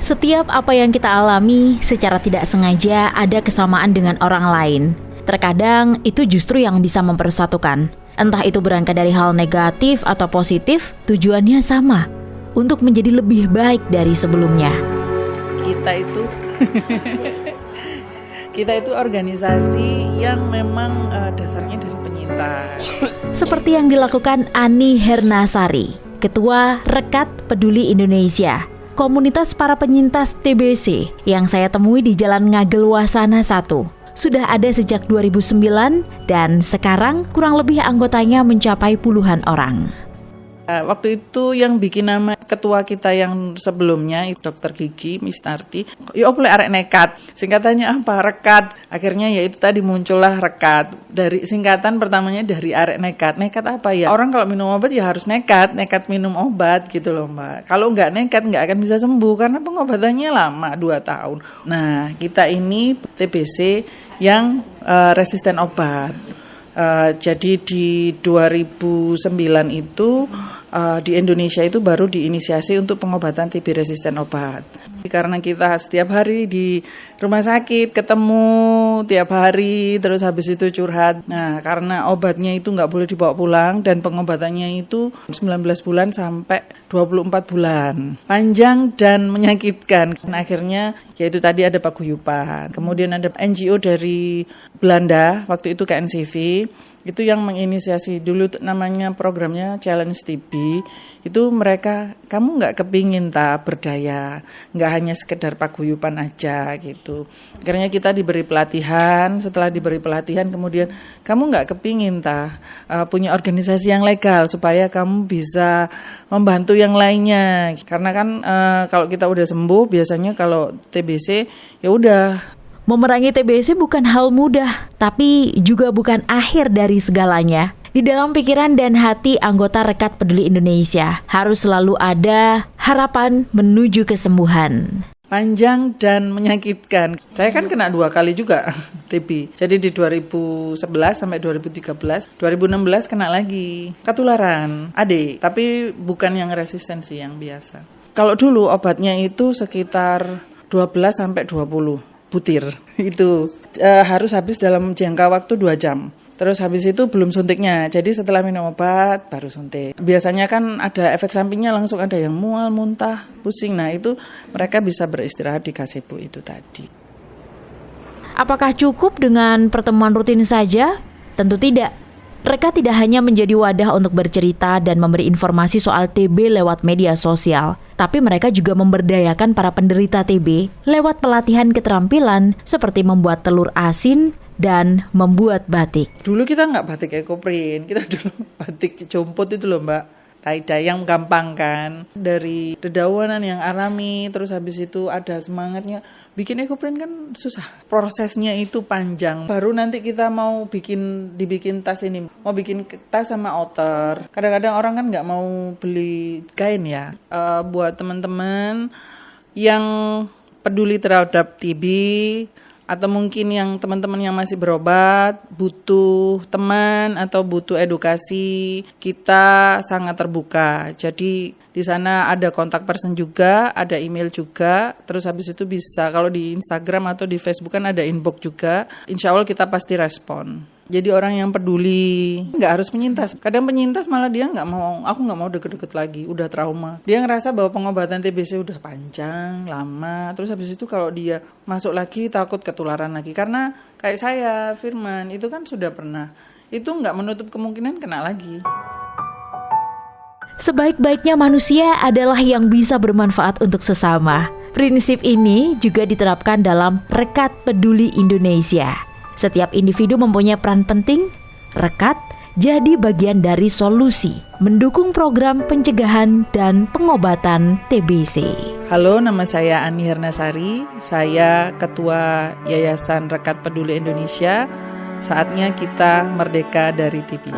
Setiap apa yang kita alami secara tidak sengaja ada kesamaan dengan orang lain. Terkadang itu justru yang bisa mempersatukan. Entah itu berangkat dari hal negatif atau positif, tujuannya sama, untuk menjadi lebih baik dari sebelumnya. Kita itu organisasi yang memang dasarnya dari penyintas. Seperti yang dilakukan Ani Hernasari, Ketua Rekat Peduli Indonesia, komunitas para penyintas TBC yang saya temui di Jalan Ngagel Wasana 1. Sudah ada sejak 2009 dan sekarang kurang lebih anggotanya mencapai puluhan orang. Waktu itu yang bikin nama ketua kita yang sebelumnya Dr. Gigi Mistarti, ya boleh arek nekat. Singkatannya apa? Rekat. Akhirnya ya itu tadi muncullah Rekat. Dari singkatan pertamanya dari arek nekat. Nekat apa ya? Orang kalau minum obat ya harus nekat minum obat gitu loh, Mbak. Kalau nggak nekat nggak akan bisa sembuh karena pengobatannya lama 2 tahun. Nah, kita ini TBC yang resisten obat. Jadi di 2009 itu di Indonesia itu baru diinisiasi untuk pengobatan TB resisten obat. Karena kita setiap hari di rumah sakit ketemu tiap hari, terus habis itu curhat. Nah, karena obatnya itu nggak boleh dibawa pulang dan pengobatannya itu 19 bulan sampai 24 bulan. Panjang dan menyakitkan. Nah, akhirnya yaitu tadi ada paguyuban. Kemudian ada NGO dari Belanda, waktu itu KNCV. Itu yang menginisiasi dulu namanya programnya Challenge TB. Itu mereka, kamu nggak kepingin berdaya, nggak hanya sekedar paguyuban aja gitu. Akhirnya kita diberi pelatihan, setelah diberi pelatihan kemudian kamu nggak kepingin punya organisasi yang legal supaya kamu bisa membantu yang lainnya. Karena kan kalau kita udah sembuh biasanya kalau TBC ya udah. Memerangi TBC bukan hal mudah, tapi juga bukan akhir dari segalanya. Di dalam pikiran dan hati anggota Rekat Peduli Indonesia harus selalu ada harapan menuju kesembuhan. Panjang dan menyakitkan. Saya kan kena 2 kali juga TB. Jadi di 2011 sampai 2013, 2016 kena lagi. Ketularan, tapi bukan yang resistensi, yang biasa. Kalau dulu obatnya itu sekitar 12 sampai 20 butir. Itu harus habis dalam jangka waktu 2 jam. Terus habis itu belum suntiknya. Jadi setelah minum obat baru suntik. Biasanya kan ada efek sampingnya, langsung ada yang mual, muntah, pusing. Nah, itu mereka bisa beristirahat di gazebo itu tadi. Apakah cukup dengan pertemuan rutin saja? Tentu tidak. Rekat tidak hanya menjadi wadah untuk bercerita dan memberi informasi soal TB lewat media sosial, tapi mereka juga memberdayakan para penderita TB lewat pelatihan keterampilan seperti membuat telur asin dan membuat batik. Dulu kita nggak batik ekoprint, kita dulu batik jompot itu loh, Mbak. Tie-dye yang gampang kan, dari dedaunan yang alami, terus habis itu ada semangatnya. Bikin ekoprint kan susah, prosesnya itu panjang. Baru nanti kita mau dibikin tas ini, mau bikin tas sama outer. Kadang-kadang orang kan nggak mau beli kain ya. Buat teman-teman yang peduli terhadap TB, atau mungkin yang teman-teman yang masih berobat, butuh teman atau butuh edukasi, kita sangat terbuka. Jadi di sana ada kontak person juga, ada email juga, terus habis itu bisa, kalau di Instagram atau di Facebook kan ada inbox juga, insya Allah kita pasti respon. Jadi orang yang peduli, nggak harus penyintas. Kadang penyintas malah dia nggak mau, aku nggak mau deket-deket lagi, udah trauma. Dia ngerasa bahwa pengobatan TBC udah panjang, lama. Terus habis itu kalau dia masuk lagi takut ketularan lagi. Karena kayak saya, Firman, itu kan sudah pernah. Itu nggak menutup kemungkinan kena lagi. Sebaik-baiknya manusia adalah yang bisa bermanfaat untuk sesama. Prinsip ini juga diterapkan dalam Rekat Peduli Indonesia. Setiap individu mempunyai peran penting. Rekat jadi bagian dari solusi mendukung program pencegahan dan pengobatan TBC. Halo, nama saya Ani Hernasari. Saya Ketua Yayasan Rekat Peduli Indonesia. Saatnya kita merdeka dari TB.